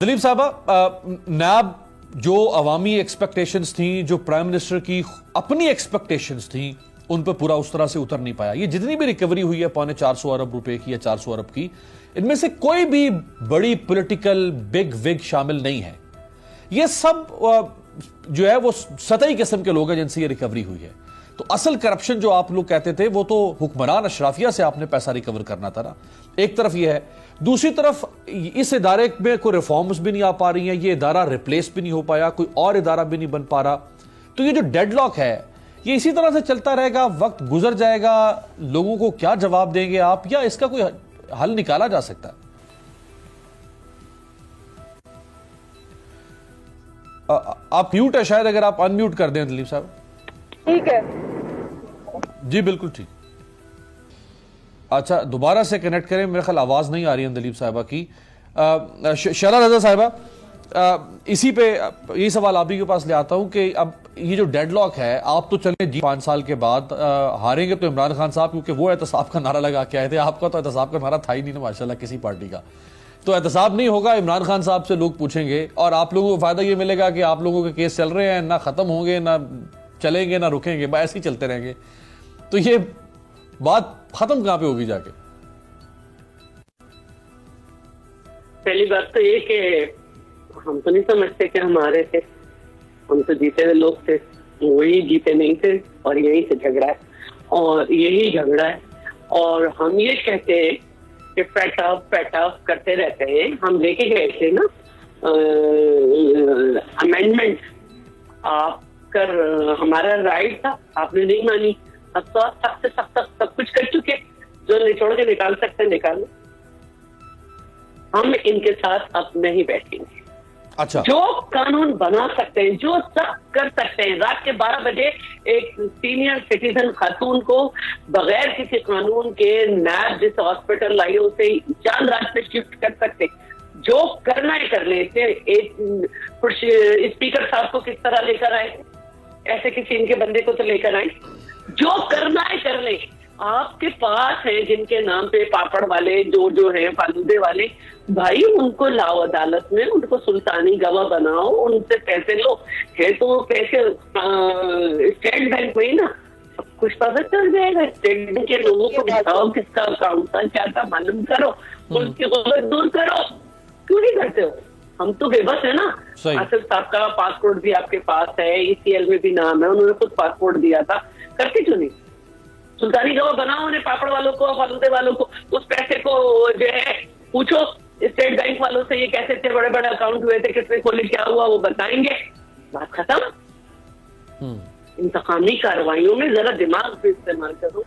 दलीप साहबा, नैब जो अवामी एक्सपेक्टेशंस थी, जो प्राइम मिनिस्टर की अपनी एक्सपेक्टेशंस थी, उन पर पूरा उस तरह से उतर नहीं पाया। ये जितनी भी रिकवरी हुई है 450 अरब रुपए की या 400 अरब की, इनमें से कोई भी बड़ी पॉलिटिकल बिग विग शामिल नहीं है। ये सब जो है वो सतही किस्म के लोग हैं जिनसे ये रिकवरी हुई है। तो असल करप्शन जो आप लोग कहते थे वो तो हुक्मरान अशराफिया से आपने पैसा रिकवर करना था ना। एक तरफ ये है, दूसरी तरफ इस इदारे में कोई रिफॉर्म्स भी नहीं आ पा रही हैं, ये इदारा रिप्लेस भी नहीं हो पाया, कोई और इदारा भी नहीं बन पा रहा। तो ये जो डेडलॉक है ये इसी तरह से चलता रहेगा, वक्त गुजर जाएगा, लोगों को क्या जवाब देंगे आप, या इसका कोई हल निकाला जा सकता है? आप म्यूट है शायद, अगर आप अनम्यूट कर दें दलीप साहब। ठीक है जी बिल्कुल ठीक। अच्छा, दोबारा से कनेक्ट करें, मेरे ख्याल आवाज नहीं आ रही है दलीप साहिबा की। शरा रजा साहिबा, इसी पे यही सवाल आप ही के पास ले आता हूं कि अब ये जो डेडलॉक है, आप तो चले जी 5 साल के बाद हारेंगे तो इमरान खान साहब, क्योंकि वो एहतसाब का नारा लगा के आए थे। आपका तो एहतसाब का नारा था ही नहीं ना माशाल्लाह किसी पार्टी का। तो एहतसाब नहीं होगा, इमरान खान साहब से लोग पूछेंगे और आप लोगों को फायदा ये मिलेगा कि आप लोगों के केस चल रहे हैं, ना खत्म होंगे, ना चलेंगे, ना रुकेंगे, ऐसे ही चलते रहेंगे। तो ये बात खत्म कहां पे होगी जाके? पहली बात तो ये कि हम तो नहीं समझते कि हम हारे थे, हम तो जीते हुए लोग थे, वही जीते नहीं थे और यही से झगड़ा है और यही झगड़ा है। और हम ये कहते हैं कि पैट ऑफ करते रहते हैं। हम लेके गए थे ना अमेंडमेंट, आप कर हमारा राइट था, आपने नहीं मानी। अब तो आप सख्त से सख्त सब कुछ कर चुके, जो निचोड़ के निकाल सकते हैं निकाल लो। हम इनके साथ अब नहीं बैठेंगे। अच्छा, जो कानून बना सकते हैं, जो सब कर सकते हैं, रात के 12 बजे एक सीनियर सिटीजन खातून को बगैर किसी कानून के नैब जिस हॉस्पिटल लाई उसे चांद रात पे शिफ्ट कर सकते, जो करना है कर लेते। एक स्पीकर साहब को किस तरह लेकर आए, ऐसे किसी इनके बंदे को तो लेकर आए। जो करना है कर ले। आपके पास है जिनके नाम पे पापड़ वाले जो है फालूदे वाले, भाई उनको लाओ अदालत में, उनको सुल्तानी गवाह बनाओ, उनसे पैसे लो। है तो पैसे स्टेट बैंक में ही ना, सब कुछ पता चल जाएगा। स्टेट बैंक के लोगों को बताओ किसका अकाउंट था, क्या था, मालूम करो, उसकी गुर्बत दूर करो। क्यों नहीं करते हो? हम तो बेबस है ना। आसिफ साहब का पासपोर्ट भी आपके पास है, ECL में भी नाम है, उन्होंने खुद पासपोर्ट दिया था, करते क्यों नहीं? सुल्तानी गवाह बनाओ उन्हें, पापड़ वालों को, फालूदे वालों को। उस पैसे को जो है पूछो स्टेट बैंक वालों से, ये कैसे थे, बड़े बड़े अकाउंट हुए थे, किसने खोले, क्या हुआ, वो बताएंगे। बात खत्म। इंतकामी कार्रवाइयों में जरा दिमाग भी इस्तेमाल करो।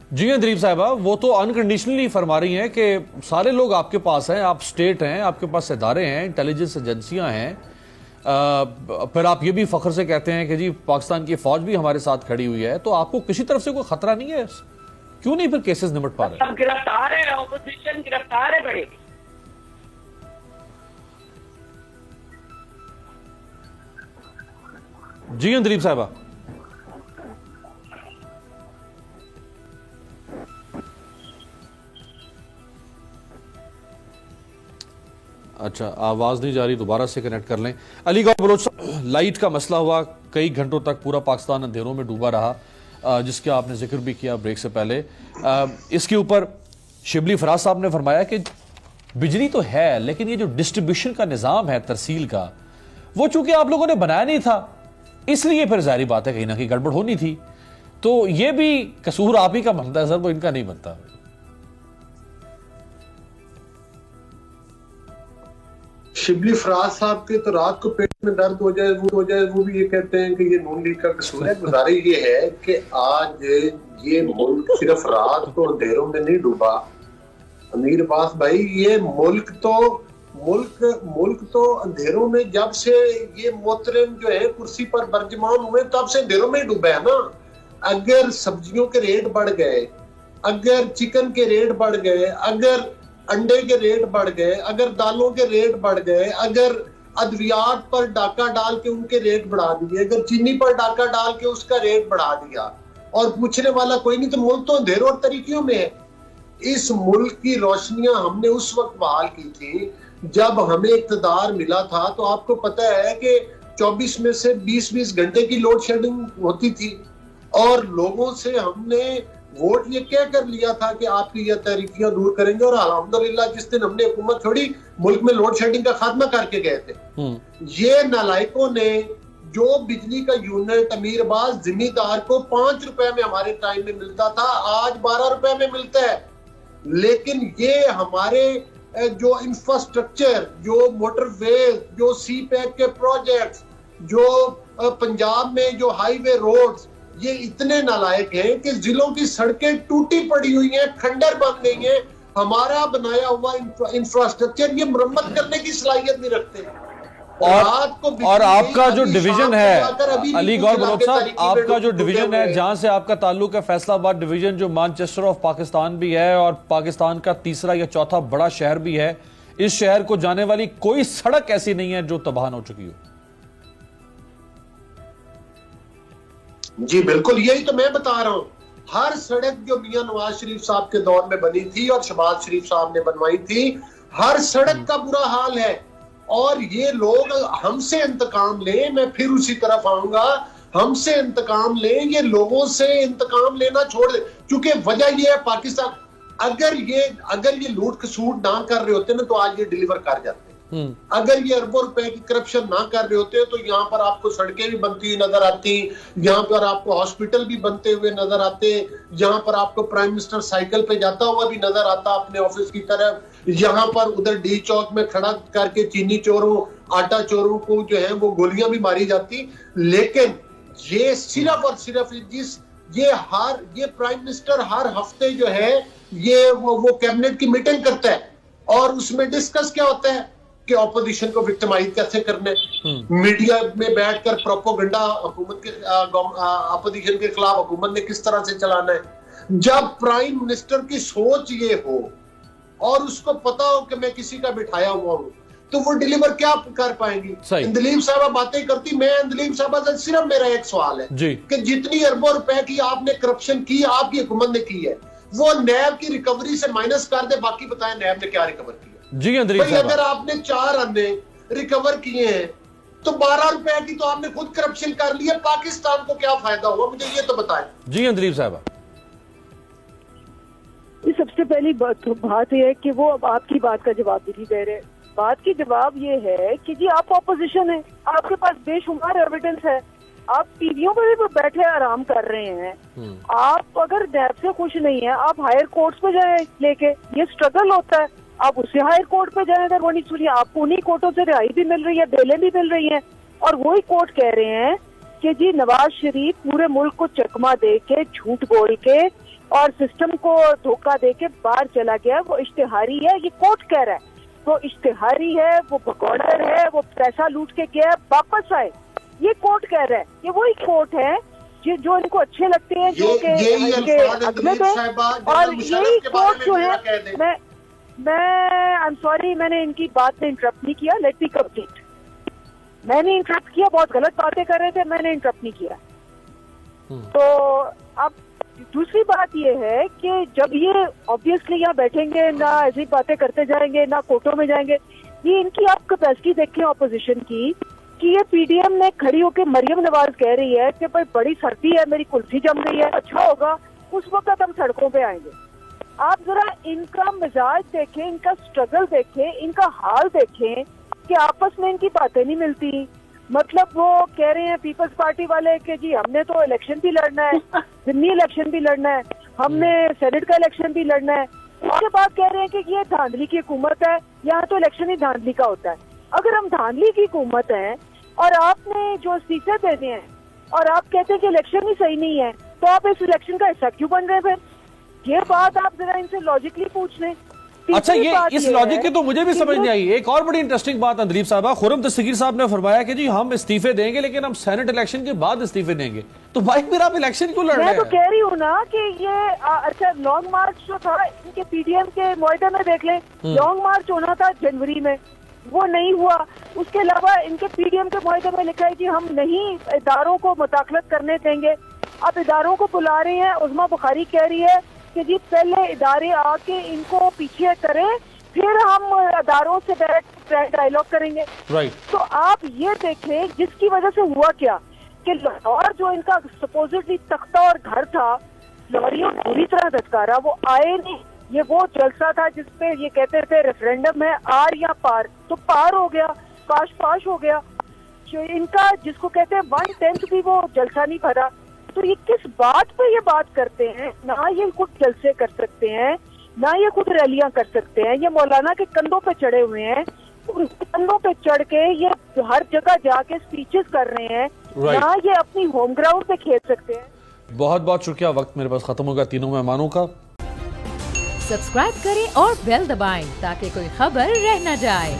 जी हाँ दलीप साहिबा, वो तो अनकंडीशनली फरमा रही हैं कि सारे लोग आपके पास हैं, आप स्टेट हैं, आपके पास इदारे हैं, इंटेलिजेंस एजेंसियां हैं। फिर आप ये भी फख्र से कहते हैं कि जी पाकिस्तान की फौज भी हमारे साथ खड़ी हुई है। तो आपको किसी तरफ से कोई खतरा नहीं है? क्यों नहीं फिर केसेस निपट पा रहे? सब गिरफ्तार है, ऑपोजिशन गिरफ्तार है बड़े। जी हाँ दलीप साहिबा। अच्छा, आवाज नहीं जा रही, दोबारा से कनेक्ट कर लें। अलीगढ़ बलोच लाइट का मसला हुआ, कई घंटों तक पूरा पाकिस्तान अंधेरों में डूबा रहा, जिसका आपने जिक्र भी किया ब्रेक से पहले। इसके ऊपर शिबली फराज साहब ने फरमाया कि बिजली तो है, लेकिन ये जो डिस्ट्रीब्यूशन का निज़ाम है तरसील का, वो चूंकि आप लोगों ने बनाया नहीं था, इसलिए फिर जाहिर बात है कहीं ना कहीं गड़बड़ होनी थी। तो ये भी कसूर आप ही का बनता है सर, वो इनका नहीं बनता। शिबली फराज साहब के तो रात को पेट में दर्द हो जाए, वो भी ये कहते हैं कि ये नून लीग का कसूर है। गुजारिश ये है कि आज ये मुल्क सिर्फ रात को अंधेरों में नहीं डूबा। अमीर अब्बास भाई, ये मुल्क तो अंधेरों में, जब से ये मोहतरम जो है कुर्सी पर बरजमान हुए तब से अंधेरों में ही डूबा है ना। अगर सब्जियों के रेट बढ़ गए, अगर चिकन के रेट बढ़ गए, अगर अंडे के रेट बढ़ गए, अगर दालों के रेट बढ़ गए, अगर अद्वियात पर डाका डाल के उनके रेट बढ़ा दिए, अगर चीनी पर डाका डाल के उसका रेट बढ़ा दिया और पूछने वाला कोई नहीं, तो मुल्क तो अंधेरों और तरीकियों में है। इस मुल्क की रोशनियां हमने उस वक्त बहाल की थी जब हमें इक़्तिदार मिला था। तो आपको पता है कि 24 में से 20-20 घंटे की लोड शेडिंग होती थी और लोगों से हमने वोट ये क्या कर लिया था कि आपकी ये तहरीकियां दूर करेंगे, और अल्हम्दुलिल्लाह जिस दिन हमने हुकूमत छोड़ी मुल्क में लोड शेडिंग का खात्मा करके गए थे। ये नालायकों ने जो बिजली का यूनिट अमीरबाज जिम्मेदार को 5 रुपए में हमारे टाइम में मिलता था, आज 12 रुपए में मिलता है। लेकिन ये हमारे जो इंफ्रास्ट्रक्चर, जो मोटरवे, जो सी पैक के प्रोजेक्ट्स, जो पंजाब में जो हाईवे रोड्स, ये इतने नालायक हैं कि जिलों की सड़कें टूटी पड़ी हुई हैं, खंडर बन गई हैं। हमारा बनाया हुआ इंफ्रास्ट्रक्चर ये मरम्मत करने की सलाहियत नहीं रखते। और आपका जो डिवीजन है अली गौर बलोच साहब, आपका जो डिवीजन है जहां से आपका ताल्लुक है, फैसलाबाद डिवीजन, जो मैनचेस्टर ऑफ पाकिस्तान भी है और पाकिस्तान का तीसरा या चौथा बड़ा शहर भी है, इस शहर को जाने वाली कोई सड़क ऐसी नहीं है जो तबाह हो चुकी हो। जी बिल्कुल, यही तो मैं बता रहा हूं। हर सड़क जो मियां नवाज शरीफ साहब के दौर में बनी थी और शहबाज शरीफ साहब ने बनवाई थी, हर सड़क का बुरा हाल है। और ये लोग हमसे इंतकाम लें, मैं फिर उसी तरफ आऊंगा, हमसे इंतकाम लें, ये लोगों से इंतकाम लेना छोड़ दे। क्योंकि वजह ये है पाकिस्तान, अगर ये लूट खसूट ना कर रहे होते ना तो आज ये डिलीवर कर जाते। अगर ये अरबों रुपए की करप्शन ना कर रहे होते तो यहाँ पर आपको सड़कें भी बनती हुई नजर आती, यहाँ पर आपको हॉस्पिटल भी बनते हुए नजर आते, यहाँ पर आपको प्राइम मिनिस्टर साइकिल पे जाता हुआ भी नजर आता अपने ऑफिस की तरफ, यहाँ पर उधर डी चौक में खड़ा करके चीनी चोरों, आटा चोरों को जो है वो गोलियां भी मारी जाती। लेकिन ये सिर्फ और सिर्फ ये प्राइम मिनिस्टर हर हफ्ते जो है ये वो कैबिनेट की मीटिंग करता है और उसमें डिस्कस क्या होता है कि ऑपोजिशन को विक्टिमाइज कैसे करने, मीडिया में बैठकर प्रोपोगंडा हुकूमत के ऑपोजिशन के खिलाफ हुकूमत ने किस तरह से चलाना है। जब प्राइम मिनिस्टर की सोच ये हो और उसको पता हो कि मैं किसी का बिठाया हुआ हूं, तो वो डिलीवर क्या कर पाएंगी। इंदलीब साहबा बातें करती, मैं इंदलीब साहबा से सिर्फ मेरा एक सवाल है कि जितनी अरबों रुपए की आपने करप्शन की, आपकी हुकूमत ने की है, वो नैब की रिकवरी से माइनस कर दे, बाकी बताएं नैब ने क्या रिकवर किया। जी भाई, अगर आपने 4 अन्य रिकवर किए हैं तो 12 रुपए की तो आपने खुद करप्शन कर लिया, पाकिस्तान को क्या फायदा हुआ, मुझे ये तो बताएं। जी अंदलीब साहब, सबसे पहली बात यह है कि वो अब आपकी बात का जवाब भी नहीं दे रहे। बात की जवाब ये है कि जी आप ऑपोजिशन है, आपके पास बेशुमार एविडेंस है, आप टीवियों पर भी बैठे आराम कर रहे हैं। आप अगर नैब से खुश नहीं है, आप हायर कोर्ट्स पे जाए लेके, ये स्ट्रगल होता है, आप उससे हायर कोर्ट पे जाए अगर वो नहीं सुनिए, आपको उन्हीं कोर्टों से रिहाई भी मिल रही है, बेलें भी मिल रही हैं, और वही कोर्ट कह रहे हैं कि जी नवाज शरीफ पूरे मुल्क को चकमा दे के, झूठ बोल के और सिस्टम को धोखा दे के बाहर चला गया, वो इश्तिहारी है, ये कोर्ट कह रहा है। वो इश्तिहारी है, वो भगोड़र है, वो पैसा लूट के गया, वापस आए, ये कोर्ट कह रहा है। ये वही कोर्ट है जो इनको अच्छे लगते हैं, जो के अगले दो, और यही कोर्ट जो है, मैं आई एम सॉरी, मैंने इनकी बात में इंटरप्ट नहीं किया, लेट मी कंप्लीट। मैंने इंटरप्ट किया, बहुत गलत बातें कर रहे थे, मैंने इंटरप्ट नहीं किया। तो अब दूसरी बात ये है कि जब ये ऑब्वियसली यहाँ बैठेंगे ना, ऐसी बातें करते जाएंगे ना, कोर्टों में जाएंगे, ये इनकी आप कैपेसिटी देखें ऑपोजिशन की, कि ये पीडीएम में खड़ी होकर मरियम नवाज कह रही है कि भाई बड़ी सर्दी है, मेरी कुल्फी जम रही है, अच्छा होगा उस वक्त हम सड़कों पे आएंगे। आप जरा इनका मिजाज देखें, इनका स्ट्रगल देखें, इनका हाल देखें कि आपस में इनकी बातें नहीं मिलती। मतलब वो कह रहे हैं पीपल्स पार्टी वाले कि जी हमने तो इलेक्शन भी लड़ना है, जिमनी इलेक्शन भी लड़ना है, हमने सेनेट का इलेक्शन भी लड़ना है, उसके बाद कह रहे हैं कि ये धांधली की हुकूमत है, यहाँ तो इलेक्शन ही धांधली का होता है। अगर हम धांधली की हुकूमत है और आपने जो इस्तीफे देने हैं और आप कहते हैं कि इलेक्शन ही सही नहीं है, तो आप इस इलेक्शन का हिस्सा क्यों बन रहे हैं? फिर ये बात आप जरा इनसे लॉजिकली पूछ लें। अच्छा, ये इस लॉजिक की तो मुझे भी समझ नहीं आई। एक और बड़ी इंटरेस्टिंग बात अंदलीब साहबा, खुर्रम दस्तगीर साहब ने फरमाया कि जी हम इस्तीफे देंगे लेकिन हम सेनेट इलेक्शन के बाद इस्तीफे देंगे। तो भाई फिर आप इलेक्शन क्यों लड़ रहे हैं? मैं तो कह रही हूँ ना कि ये अच्छा लॉन्ग मार्च जो था इनके पीडीएम के मुआहदे में देख लें, लॉन्ग मार्च होना था जनवरी में, वो नहीं हुआ। उसके अलावा इनके पीडीएम के मुआहदे में लिखा है कि हम नहीं इदारों को मुदाखलत करने देंगे। अब इदारों को बुला रहे हैं, उज़मा बुखारी कह रही है कि जी पहले इदारे आके इनको पीछे करें, फिर हम अदारों से डायरेक्ट डायलॉग करेंगे। राइट। तो आप ये देखें जिसकी वजह से हुआ क्या कि लाहौर जो इनका सपोजिटली तख्ता और घर था, लाहौरियों ने बुरी तरह धत्कारा, वो आए नहीं। ये वो जलसा था जिसपे ये कहते थे रेफरेंडम है आर या पार, तो पार हो गया, पाश हो गया। जो इनका जिसको कहते हैं 1/10 भी वो जलसा नहीं भरा। तो ये किस बात पे ये बात करते हैं? ना ये कुछ जलसे कर सकते हैं, ना ये कुछ रैलियां कर सकते हैं। ये मौलाना के कंधों पे चढ़े हुए हैं, उनके कंधों पे चढ़ के ये हर जगह जाके स्पीचेस कर रहे हैं, ना ये अपनी होम ग्राउंड पे खेल सकते हैं। बहुत बहुत शुक्रिया, वक्त मेरे पास खत्म होगा तीनों मेहमानों का। सब्सक्राइब करें और बेल दबाएं ताकि कोई खबर रह न जाए।